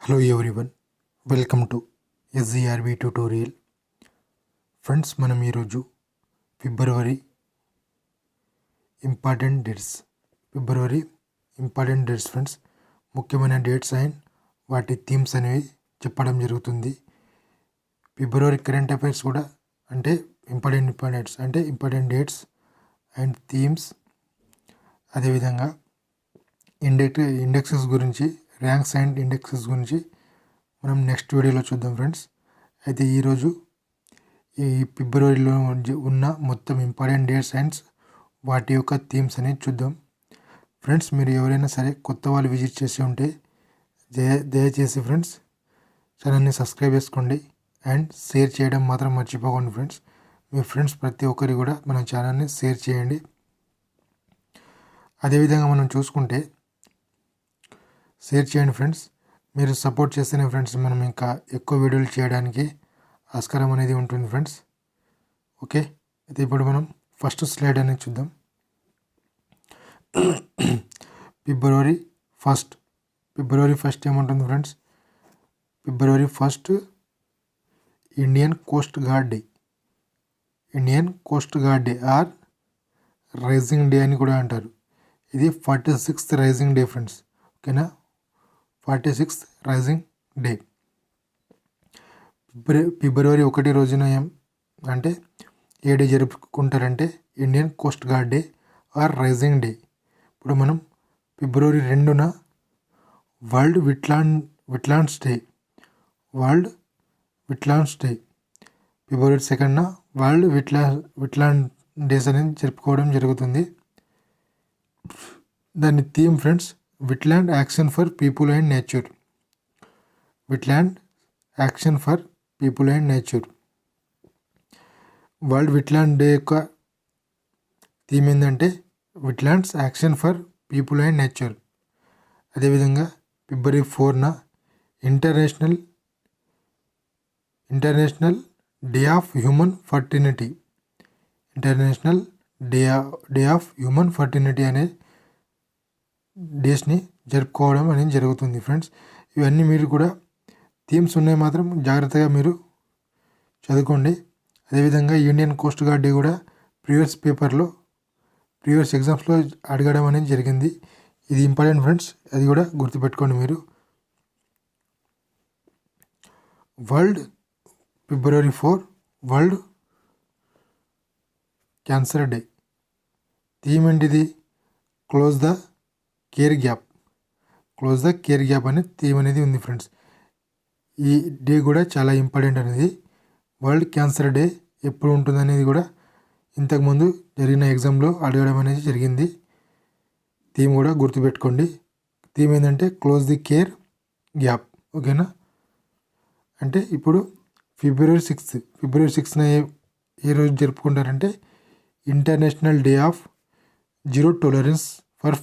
Hello everyone, welcome to SGRB tutorial. Friends మనం ఈరోజు ఫిబ్రవరి important dates friends, ముఖ్యమైన dates and వాటి థీమ్స్ అనేవి చెప్పడం జరుగుతుంది. ఫిబ్రవరి కరెంట్ అఫైర్స్ కూడా అంటే ఇంపార్టెంట్ డేట్స్ అండ్ థీమ్స్, అదేవిధంగా ఇండెక్సెస్ గురించి, ర్యాంక్స్ అండ్ ఇండెక్సెస్ గురించి మనం నెక్స్ట్ వీడియోలో చూద్దాం ఫ్రెండ్స్. అయితే ఈరోజు ఈ ఫిబ్రవరిలో ఉన్న మొత్తం ఇంపార్టెంట్ డేట్స్ అండ్ వాటి యొక్క థీమ్స్ అనేది చూద్దాం ఫ్రెండ్స్. మీరు ఎవరైనా సరే కొత్త వాళ్ళు విజిట్ చేసి ఉంటే దయచేసి ఫ్రెండ్స్ ఛానల్ని సబ్స్క్రైబ్ చేసుకోండి అండ్ షేర్ చేయడం మాత్రం మర్చిపోకండి ఫ్రెండ్స్. మీ ఫ్రెండ్స్ ప్రతి ఒక్కరి కూడా మన ఛానల్ని షేర్ చేయండి. అదేవిధంగా మనం చూసుకుంటే షేర్ చేయండి ఫ్రెండ్స్. మీరు సపోర్ట్ చేస్తేనే ఫ్రెండ్స్ మనం ఇంకా ఎక్కువ వీడియోలు చేయడానికి ఆస్కారం అనేది ఉంటుంది ఫ్రెండ్స్. ఓకే, అయితే ఇప్పుడు మనం ఫస్ట్ స్లైడ్ అనేది చూద్దాం. ఫిబ్రవరి ఫస్ట్ ఏముంటుంది friends? February 1 Indian coast guard day or raising day అని కూడా అంటారు. ఇది 46th రైజింగ్ డే ఫ్రెండ్స్. ఓకేనా, 46th రైజింగ్ డే. ఫిబ్రవరి 1 రోజున అంటే ఏ డే జరుపుకుంటారంటే Indian coast guard day or raising day. ఇప్పుడు మనం ఫిబ్రవరి 2న వరల్డ్ విట్లాండ్స్ డే, ఫిబ్రవరి 2న వరల్డ్ విట్లాండ్ డేస్ అనేది జరుపుకోవడం జరుగుతుంది. దాని theme friends wetland action for people and nature. World wetland day యొక్క థీమ్ ఏంటంటే wetlands action for people and nature. అదేవిధంగా ఫిబ్రవరి 4న international day of human fraternity అనే డేస్ని జరుపుకోవడం అనేది జరుగుతుంది ఫ్రెండ్స్. ఇవన్నీ మీరు కూడా థీమ్స్ ఉన్నాయి, మాత్రం జాగ్రత్తగా మీరు చదువుకోండి. అదేవిధంగా ఇండియన్ కోస్ట్ గార్డ్ డే కూడా ప్రీవియస్ ఎగ్జామ్స్లో అడగడం అనేది జరిగింది. ఇది ఇంపార్టెంట్ ఫ్రెండ్స్, అది కూడా గుర్తుపెట్టుకోండి మీరు. ఫిబ్రవరి 4 వరల్డ్ క్యాన్సర్ డే. థీమ్ ఏంటిది? క్లోజ్ ద కేర్ గ్యాప్ అనే థీమ్ అనేది ఉంది ఫ్రెండ్స్. ఈ డే కూడా చాలా ఇంపార్టెంట్ అనేది. వరల్డ్ క్యాన్సర్ డే ఎప్పుడు ఉంటుంది అనేది కూడా ఇంతకుముందు జరిగిన ఎగ్జామ్లో అడగడం అనేది జరిగింది. థీమ్ కూడా గుర్తుపెట్టుకోండి. థీమ్ ఏంటంటే క్లోజ్ ది కేర్ గ్యాప్. ఓకేనా, అంటే ఇప్పుడు ఫిబ్రవరి 6న ఏ రోజు జరుపుకుంటారంటే international day of zero tolerance for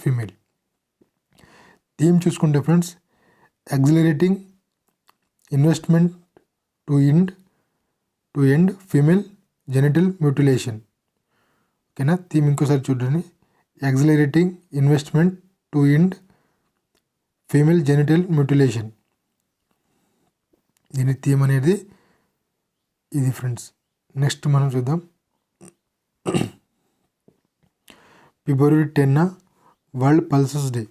female. Theme చూసుకుంటే friends accelerating investment to end female genital mutilation. ఓకేనా, థీమ్ ఇంకోసారి చూడండి. Accelerating investment to end female genital mutilation. దీని థీమ్ అనేది ఇది ఫ్రెండ్స్. నెక్స్ట్ మనం చూద్దాం. ఫిబ్రవరి 10న వరల్డ్ పల్సెస్ డే.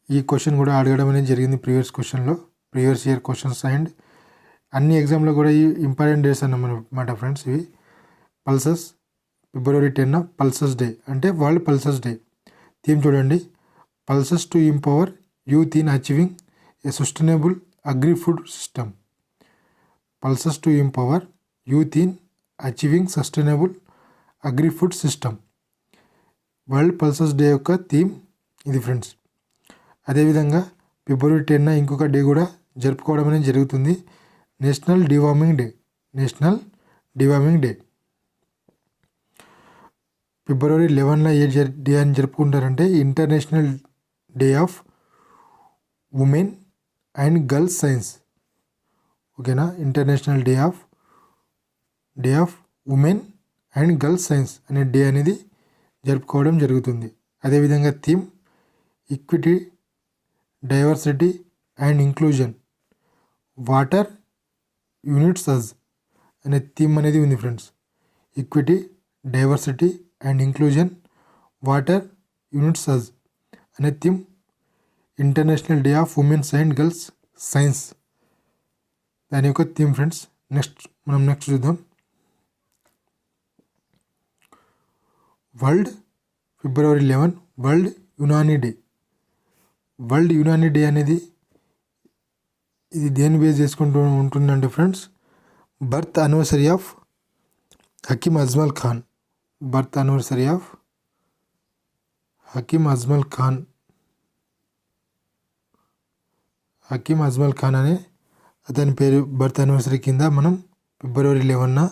ఈ క్వశ్చన్ కూడా అడగడం అనేది జరిగింది ప్రీవియస్ ఇయర్ క్వశ్చన్స్ అండ్ అన్ని ఎగ్జామ్లో కూడా ఈ ఇంపార్టెంట్ డేస్ అన్నమాట ఫ్రెండ్స్. ఇవి పల్సెస్. ఫిబ్రవరి 10న పల్సెస్ డే అంటే వరల్డ్ పల్సెస్ డే. థీమ్ చూడండి, pulses to empower youth in achieving a sustainable agri food system. Pulses to empower youth in achieving sustainable agri food system. World pulses day యొక్క theme ఇది friends. అదేవిధంగా ఫిబ్రవరి 10న ఇంకొక day కూడా జరుపుకోవడం అనేది జరుగుతుంది. National deworming day. ఫిబ్రవరి 11న ఏ డే అని జరుపుకుంటారంటే international day of women and girls science. ఓకేనా, international day of women and girls science అనే డే అనేది జరుపుకోవడం జరుగుతుంది. అదేవిధంగా theme equity, diversity and inclusion, water unites us అనే థీమ్ అనేది ఉంది friends. Equity, diversity and inclusion, water unites us అనే theme international day of women's and girls science దాని యొక్క థీమ్ ఫ్రెండ్స్. నెక్స్ట్ చూద్దాం. February 11 world Unani day. World Unani day అనేది ఇది దేని బేస్ చేసుకుంటూ ఉంటుందంటే friends, birth anniversary of Hakim Ajmal Khan. Birth anniversary of Hakim Ajmal Khan. Hakim Ajmal Khan అనే అతని పేరు బర్త్ యానివర్సరీ కింద మనం February 11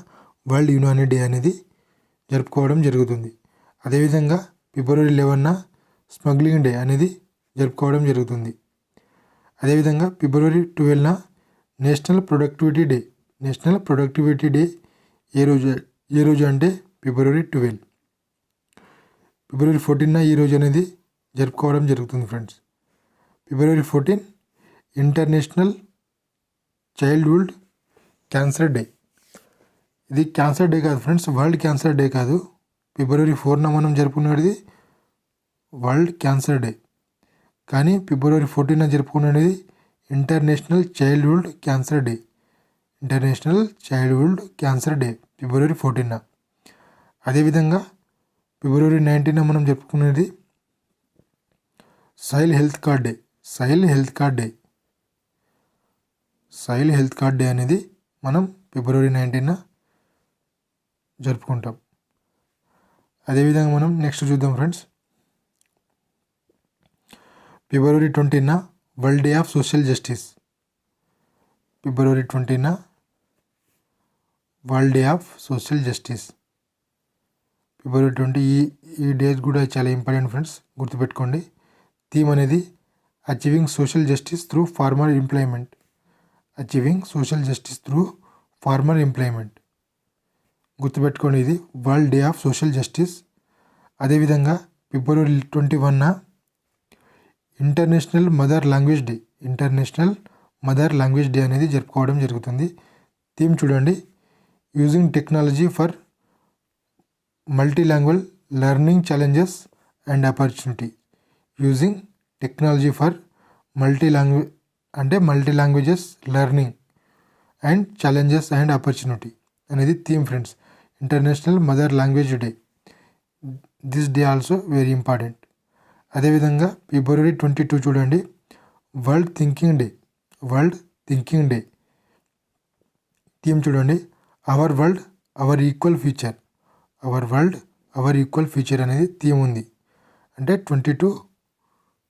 వరల్డ్ యునానీ డే అనేది జరుపుకోవడం జరుగుతుంది. అదేవిధంగా February 11 స్మగ్లింగ్ డే అనేది జరుపుకోవడం జరుగుతుంది. అదేవిధంగా February 12 national productivity day. National productivity day ఏ రోజు అంటే February 12. February 14 ఈ రోజు అనేది జరుపుకోవడం జరుగుతుంది friends. February 14 international childhood cancer day. ఇది క్యాన్సర్ డే కాదు ఫ్రెండ్స్, వరల్డ్ క్యాన్సర్ డే కాదు. February 4 మనం జరుపుకునేది వరల్డ్ క్యాన్సర్ డే, కానీ February 14 జరుపుకునేది international childhood cancer day. International childhood cancer day February 14. అదేవిధంగా February 19 మనం జరుపుకునేది soil health card day. Soil health card day. Soil health card day అనేది మనం February 19 జరుపుకుంటాం. అదేవిధంగా మనం నెక్స్ట్ చూద్దాం friends. February 20 world day of social justice. February 20 world day of social justice. February 20 ఈ డేట్ కూడా చాలా ఇంపార్టెంట్ ఫ్రెండ్స్, గుర్తుపెట్టుకోండి. థీమ్ అనేది achieving social justice through formal employment. Achieving social justice through formal employment గుర్తుపెట్టుకోండి, ఇది world day of social justice. అదేవిధంగా February 21 international mother language day. International mother language day అనేది జరుపుకోవడం జరుగుతుంది. థీమ్ చూడండి, using technology for multilanguage learning challenges and opportunity. Using technology for మల్టీలాంగ్వేజెస్ learning and challenges and opportunity అనేది theme friends. International mother language day. This day also very important. అదేవిధంగా February 22 చూడండి, world thinking day. World thinking day theme చూడండి, our world our equal future. Our world our equal future అనేది theme ఉంది. అంటే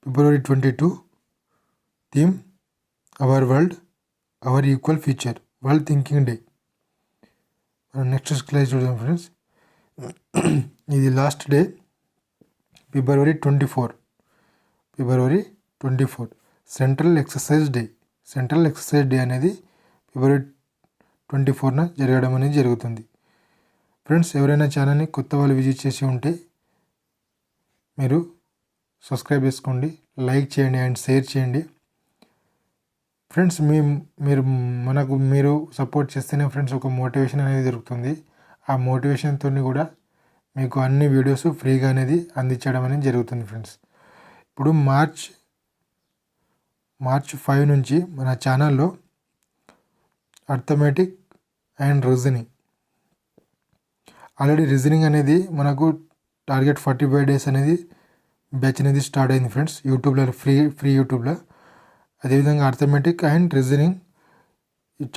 February 22 theme our world our equal future, world thinking day. మనం next slide చూద్దాం friends. ఇది last day February 24. February 24 central exercise day. Central exercise day అనేది February 24 జరగడం అనేది జరుగుతుంది. ఫ్రెండ్స్, ఎవరైనా ఛానల్ని కొత్త వాళ్ళు విజిట్ చేసి ఉంటే మీరు సబ్స్క్రైబ్ చేసుకోండి, లైక్ చేయండి అండ్ షేర్ చేయండి. ఫ్రెండ్స్, మీరు సపోర్ట్ చేస్తేనే ఫ్రెండ్స్ ఒక మోటివేషన్ అనేది దొరుకుతుంది. ఆ మోటివేషన్తో కూడా మీకు అన్ని వీడియోస్ ఫ్రీగా అనేది అందించడం అనేది జరుగుతుంది ఫ్రెండ్స్. ఇప్పుడు మార్చ్ 5 నుంచి మన ఛానల్లో arithmetic and reasoning, already reasoning అనేది మనకు టార్గెట్ 45 days అనేది బ్యాచ్ అనేది స్టార్ట్ అయింది ఫ్రెండ్స్, యూట్యూబ్లో ఫ్రీ యూట్యూబ్లో. అదేవిధంగా arithmetic and reasoning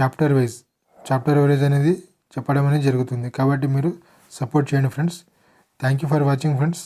chapter wise అనేది చెప్పడం అనేది జరుగుతుంది. కాబట్టి మీరు సపోర్ట్ చేయండి friends. Thank you for watching friends.